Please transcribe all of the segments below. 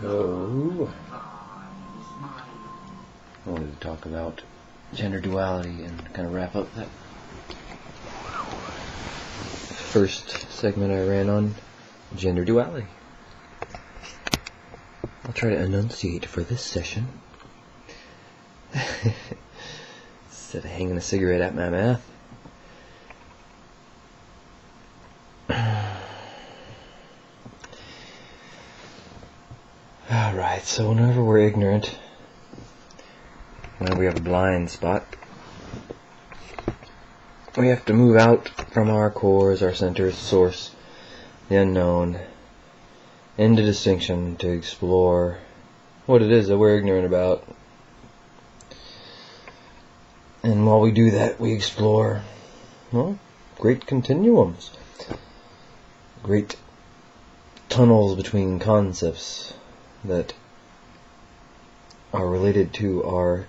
So, I wanted to talk about gender duality and kind of wrap up that first segment I ran on gender duality. I'll try to enunciate for this session. Instead of hanging a cigarette at my mouth. Alright, so whenever we're ignorant, whenever we have a blind spot, we have to move out from our cores, our centers, source, the unknown, into distinction to explore what it is that we're ignorant about. And while we do that, we explore, well, great continuums, great tunnels between concepts that are related to our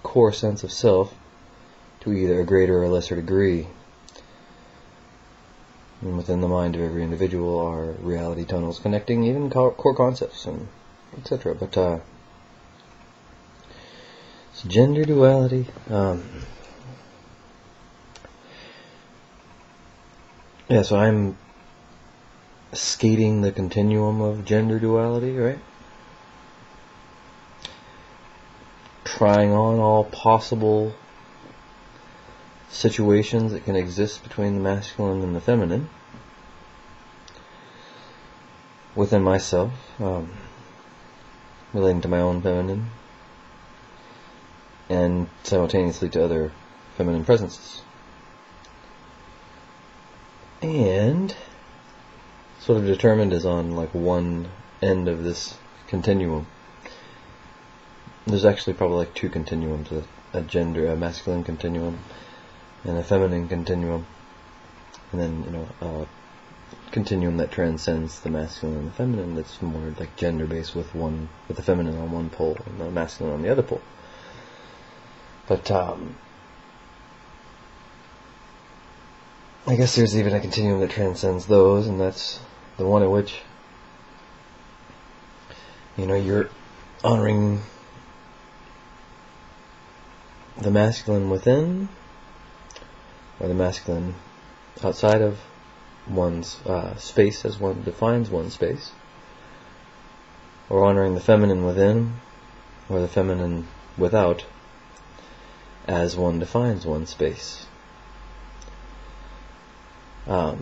core sense of self to either a greater or lesser degree. And within the mind of every individual are reality tunnels connecting even core concepts and etc. But it's gender duality. So I'm skating the continuum of gender duality, right? Trying on all possible situations that can exist between the masculine and the feminine within myself, relating to my own feminine and simultaneously to other feminine presences. And sort of determined as on like one end of this continuum. There's actually probably like two continuums, a masculine continuum and a feminine continuum, and then a continuum that transcends the masculine and the feminine, that's more like gender based with the feminine on one pole and the masculine on the other pole. But I guess there's even a continuum that transcends those, and that's the one at which you're honoring the masculine within, or the masculine outside of one's space as one defines one's space, or honoring the feminine within, or the feminine without as one defines one's space. I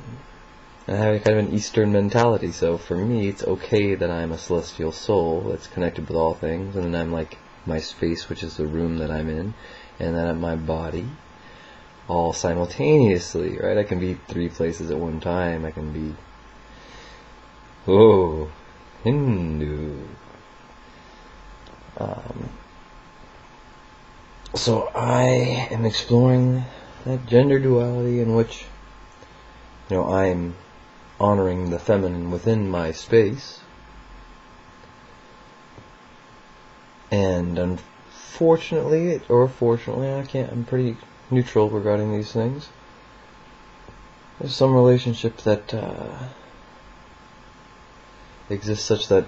have kind of an Eastern mentality, so for me it's okay that I'm a celestial soul that's connected with all things, and then I'm like my space, which is the room that I'm in, and then I'm my body, all simultaneously, right? I can be three places at one time. I can be Hindu. So I am exploring that gender duality in which I'm honoring the feminine within my space, and unfortunately or fortunately, I'm pretty neutral regarding these things. There's some relationship that exists such that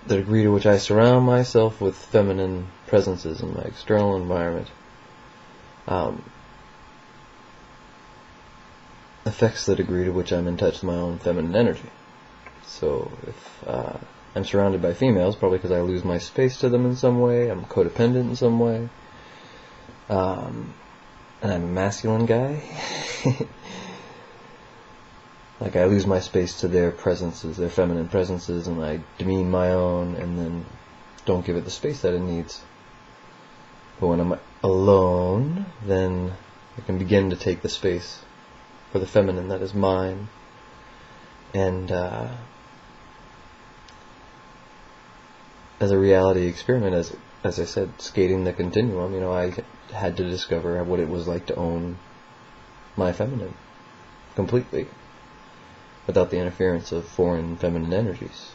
the degree to which I surround myself with feminine presences in my external environment affects the degree to which I'm in touch with my own feminine energy. So if I'm surrounded by females, probably because I lose my space to them in some way, I'm codependent in some way, and I'm a masculine guy, like I lose my space to their presences, their feminine presences, and I demean my own and then don't give it the space that it needs. But when I'm alone, then I can begin to take the space for the feminine that is mine, and as a reality experiment, as I said, skating the continuum, I had to discover what it was like to own my feminine completely, without the interference of foreign feminine energies.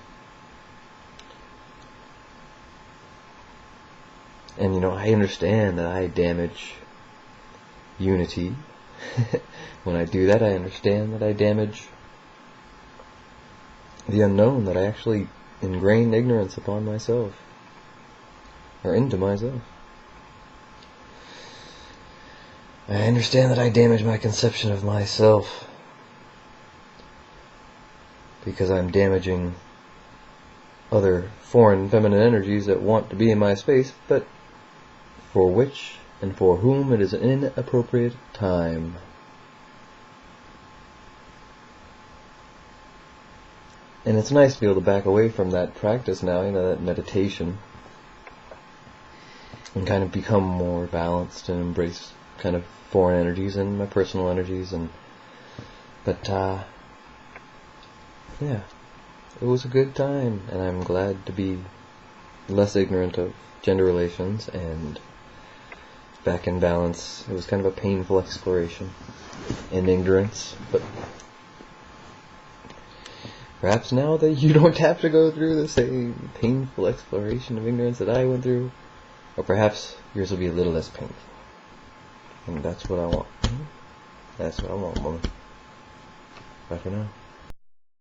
And I understand that I damage unity. When I do that, I understand that I damage the unknown, that I actually ingrained ignorance upon myself, or into myself. I understand that I damage my conception of myself because I'm damaging other foreign feminine energies that want to be in my space, but for which and for whom it is an inappropriate time. And it's nice to be able to back away from that practice now, that meditation, and kind of become more balanced and embrace kind of foreign energies and my personal energies. But yeah, it was a good time, and I'm glad to be less ignorant of gender relations and back in balance. It was kind of a painful exploration in ignorance, but perhaps now that you don't have to go through the same painful exploration of ignorance that I went through, or perhaps yours will be a little less painful. And that's what I want. That's what I want, woman. Bye for now.